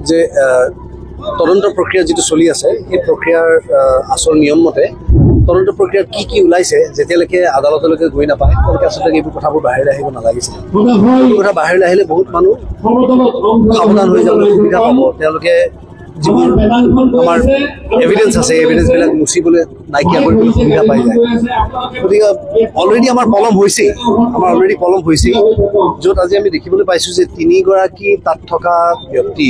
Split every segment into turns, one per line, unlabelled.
যে তদন্ত প্ৰক্ৰিয়া যিটো চলি আছে এই প্ৰক্ৰিয়াৰ আচল নিয়ম মতে তদন্ত প্ৰক্ৰিয়াত কি ওলাইছে যেতিয়ালৈকে আদালতলৈকে গৈ নাপায় তেওঁলোকে আচলতে এইবোৰ কথাবোৰ বাহিৰলৈ আহিব নালাগিছিল। এই কথা বাহিৰলৈ আহিলে বহুত মানুহ সাৱধান হৈ যাবলৈ সুবিধা পাব। তেওঁলোকে যিবোৰ আমাৰ এভিডেন্স আছে এভিডেন্সবিলাক মুচিবলৈ নাইকিয়া কৰিবলৈ সুবিধা পাই যায়। গতিকে অলৰেডি আমাৰ পলম হৈছেই য'ত আজি আমি দেখিবলৈ পাইছোঁ যে 3গৰাকী তাত থকা ব্যক্তি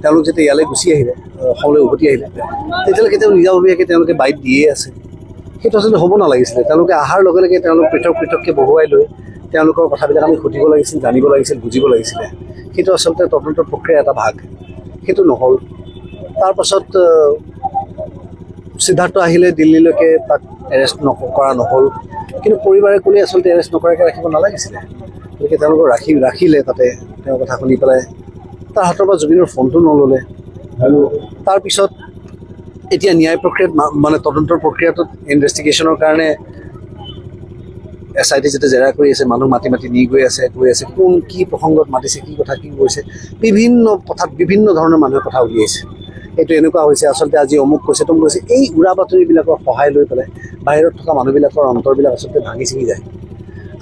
তেওঁলোক যেতিয়া ইয়ালৈ গুচি আহিলে অসমলৈ উভতি আহিলে তেতিয়ালৈকে তেওঁ নিজাববীয়াকৈ তেওঁলোকে বাইট দিয়ে আছে। সেইটো আচলতে হ'ব নালাগিছিলে। তেওঁলোকে অহাৰ লগে লগে তেওঁলোক পৃথককৈ বহুৱাই লৈ তেওঁলোকৰ কথাবিলাক আমি সুধিব লাগিছিল, জানিব লাগিছিল, বুজিব লাগিছিলে। সেইটো আচলতে তদন্ত প্ৰক্ৰিয়াৰ এটা ভাগ। সেইটো নহ'ল। তাৰপাছত সিদ্ধাৰ্থ আহিলে দিল্লীলৈকে, তাক এৰেষ্ট কৰা নহ'ল। কিন্তু পৰিবাৰে ক'লে আচলতে এৰেষ্ট নকৰাকৈ ৰাখিব নালাগিছিলে। গতিকে তেওঁলোকক ৰাখিলে তাতে তেওঁৰ কথা শুনি পেলাই। তাৰ হাতৰ পৰা জুবিনৰ ফোনটো নল'লে। আৰু তাৰপিছত এতিয়া ন্যায় প্ৰক্ৰিয়াত মানে তদন্তৰ প্ৰক্ৰিয়াটোত ইনভেষ্টিগেশ্যনৰ কাৰণে SIT যেতিয়া জেৰা কৰি আছে, মানুহ মাতি নি গৈ আছে কোন কি প্ৰসংগত মাতিছে, কি কথা কি কৈছে, বিভিন্ন কথাত বিভিন্ন ধৰণৰ মানুহে কথা উলিয়াইছে। এইটো এনেকুৱা হৈছে আচলতে আজি অমুক কৈছে তমুক কৈছে। এই উৰা বাতৰিবিলাকৰ সহায় লৈ পেলাই বাহিৰত থকা মানুহবিলাকৰ অন্তৰবিলাক আচলতে ভাঙি ছিঙি যায়।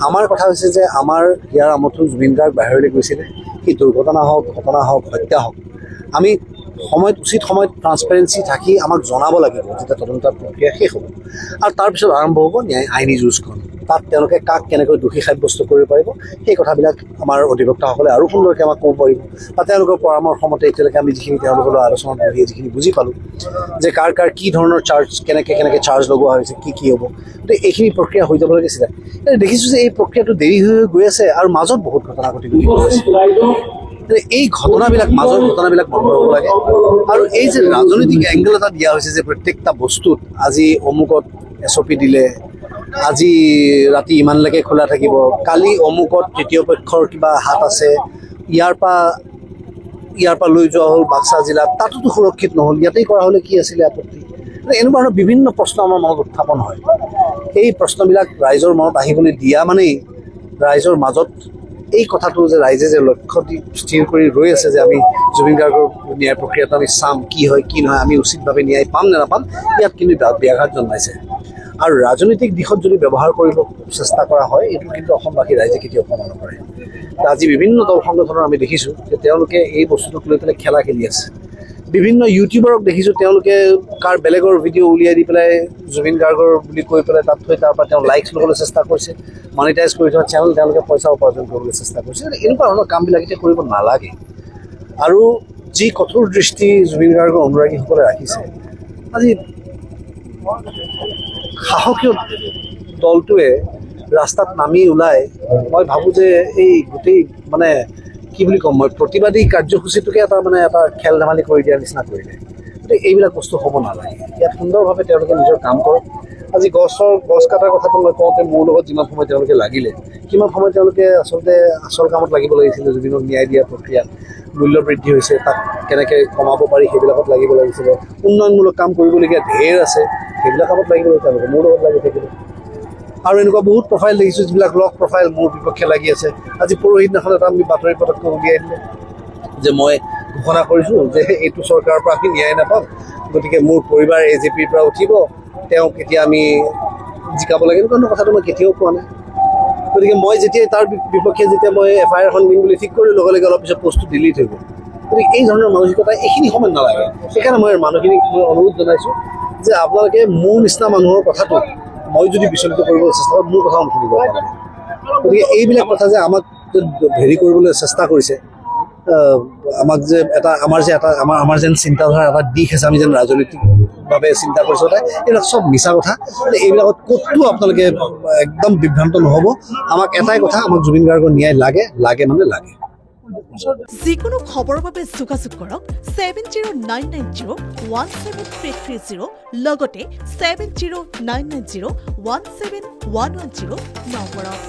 আমাৰ কথা হৈছে যে আমাৰ ইয়াৰ আমতো জুবিন গাৰ্গ বাহিৰলৈ গৈছিলে। সি দুৰ্ঘটনা হওক, ঘটনা হওক, হত্যা হওক, আমি উচিত সময়ত ট্ৰান্সপেৰেঞ্চি থাকি আমাক জনাব লাগিব যেতিয়া তদন্ত প্ৰক্ৰিয়া শেষ হ'ব। আৰু তাৰপিছত আৰম্ভ হ'ব আইনী যুঁজখন। তাত তেওঁলোকে কাক কেনেকৈ দোষী সাব্যস্ত কৰিব পাৰিব সেই কথাবিলাক আমাৰ অধিবক্তাসকলে আৰু সুন্দৰকৈ আমাক ক'ব পাৰিব। বা তেওঁলোকৰ পৰামৰ্শ মতে এতিয়ালৈকে আমি যিখিনি তেওঁলোকৰ আলোচনাত বহিয়ে যিখিনি বুজি পালোঁ যে কাৰ কি ধৰণৰ চাৰ্জ কেনেকৈ চাৰ্জ লগোৱা হৈছে, কি হ'ব। গতিকে এইখিনি প্ৰক্ৰিয়া হৈ যাব লাগিছিলে। দেখিছোঁ যে এই প্ৰক্ৰিয়াটো দেৰি হৈ গৈ আছে আৰু মাজত বহুত ঘটনা ঘটি গৈ আছে। এই মাজৰ ঘটনাবিলাক বন্ধ হ'ব লাগে। আৰু এই যে ৰাজনৈতিক এংগল এটা দিয়া হৈছে যে প্ৰত্যেকটা বস্তুত আজি অমুকত SOP দিলে, আজি ৰাতি ইমানলৈকে খোলা থাকিব, কালি অমুকত তৃতীয় পক্ষৰ কিবা হাত আছে, ইয়াৰ পৰা লৈ যোৱা হ'ল বাক্সা জিলাত, তাতোতো সুৰক্ষিত নহ'ল, ইয়াতেই কৰা হ'লে কি আছিলে আপত্তি। এনেকুৱা ধৰণৰ বিভিন্ন প্ৰশ্ন আমাৰ মনত উত্থাপন হয়। এই প্ৰশ্নবিলাক ৰাইজৰ মনত আহিবলৈ দিয়া মানেই ৰাইজৰ মাজত এই কথাটো যে ৰাইজে যে লক্ষ্য দি স্থিৰ কৰি ৰৈ আছে যে আমি জুবিন গাৰ্গৰ ন্যায় প্ৰক্ৰিয়াটো আমি চাম, কি হয় কি নহয়, আমি উচিতভাৱে ন্যায় পাম নে নাপাম, ইয়াত কিন্তু ব্যাঘাত জন্মাইছে। আৰু ৰাজনৈতিক দিশত যদি ব্যৱহাৰ কৰিব চেষ্টা কৰা হয় এইটো কিন্তু অসমবাসী ৰাইজে কেতিয়াও ক্ষমা নকৰে। আজি বিভিন্ন দল সংগঠনৰ আমি দেখিছোঁ যে তেওঁলোকে এই বস্তুটোক লৈ পেলাই খেলা খেলি আছে। বিভিন্ন ইউটিউবাৰক দেখিছোঁ তেওঁলোকে বেলেগৰ ভিডিঅ' উলিয়াই দি পেলাই জুবিন গাৰ্গৰ বুলি কৈ পেলাই তাত থৈ তাৰ পৰা তেওঁ লাইকছ ল'বলৈ চেষ্টা কৰিছে, মনিটাইজ কৰি থোৱা চেনেল তেওঁলোকে পইচা উপাৰ্জন কৰিবলৈ চেষ্টা কৰিছে। এনেকুৱা ধৰণৰ কামবিলাক এতিয়া কৰিব নালাগে। আৰু যি কঠোৰ দৃষ্টি জুবিন গাৰ্গৰ অনুৰাগীসকলে ৰাখিছে, আজি সাহসীয় দলটোৱে ৰাস্তাত নামি ওলাই মই ভাবোঁ যে এই গোটেই কি বুলি ক'ম, মই প্ৰতিবাদী কাৰ্যসূচীটোকে এটা খেল ধেমালি কৰি দিয়াৰ নিচিনা কৰিলে। গতিকে এইবিলাক বস্তু হ'ব নালাগে। ইয়াত সুন্দৰভাৱে তেওঁলোকে নিজৰ কাম কৰক। আজি গছ কটাৰ কথাটো মই কওঁতে মোৰ লগত যিমান সময় তেওঁলোকে লাগিলে, কিমান সময় তেওঁলোকে আচলতে আচল কামত লাগিব লাগিছিলে। জুবিনক ন্যায় দিয়া প্ৰক্ৰিয়াত মূল্য বৃদ্ধি হৈছে, তাক কেনেকৈ কমাব পাৰি সেইবিলাকত লাগিব লাগিছিলে। উন্নয়নমূলক কাম কৰিবলগীয়া ঢেৰ আছে, সেইবিলাক কামত লাগিব তেওঁলোকে মোৰ লগত লাগি থাকিলে। আৰু এনেকুৱা বহুত প্ৰফাইল দেখিছোঁ যিবিলাক লগ প্ৰফাইল মোৰ বিপক্ষে লাগি আছে। আজি পৰহি দিনাখন এটা আমি বাতৰি পটককৈ উলিয়াই দিলে যে মই ঘোষণা কৰিছোঁ যে এইটো চৰকাৰৰ পৰা আমি ন্যায় নাপাম, গতিকে মোৰ পৰিবাৰ AJPৰ পৰা উঠিব, তেওঁক এতিয়া আমি জিকাব লাগে। এনেকুৱা কথাটো মই কেতিয়াও কোৱা নাই। গতিকে মই যেতিয়া তাৰ বিপক্ষে মই FIR এখন দিম বুলি ঠিক কৰিলোঁ, লগে লগে অলপ পিছত পষ্টটো ডিলিট হৈ গ'ল। গতিকে এই ধৰণৰ মানসিকতা এইখিনি সময়ত নালাগে। সেইকাৰণে মই মানুহখিনিক অনুৰোধ জনাইছোঁ যে আপোনালোকে মোৰ নিচিনা মানুহৰ কথাটো মই যদি বিচলিত কৰিবলৈ চেষ্টা কৰোঁ, মোৰ কথাও নুশুনিব পাৰে। গতিকে এইবিলাক কথা যে আমাক কৰিবলৈ চেষ্টা কৰিছে, আমাক যে আমাৰ যেন চিন্তাধাৰা এটা দিশ আছে, আমি যেন ৰাজনৈতিকভাৱে চিন্তা কৰিছোঁ, এইবিলাক চব মিছা কথা। এইবিলাকত ক'তো আপোনালোকে একদম বিভ্ৰান্ত নহ'ব। আমাক এটাই কথা, আমাক জুবিন গাৰ্গৰ ন্যায় লাগে লাগে।
যিকোনো খবৰৰ বাবে যোগাযোগ কৰক 7099017330 লগতে 7099017110 নম্বৰত।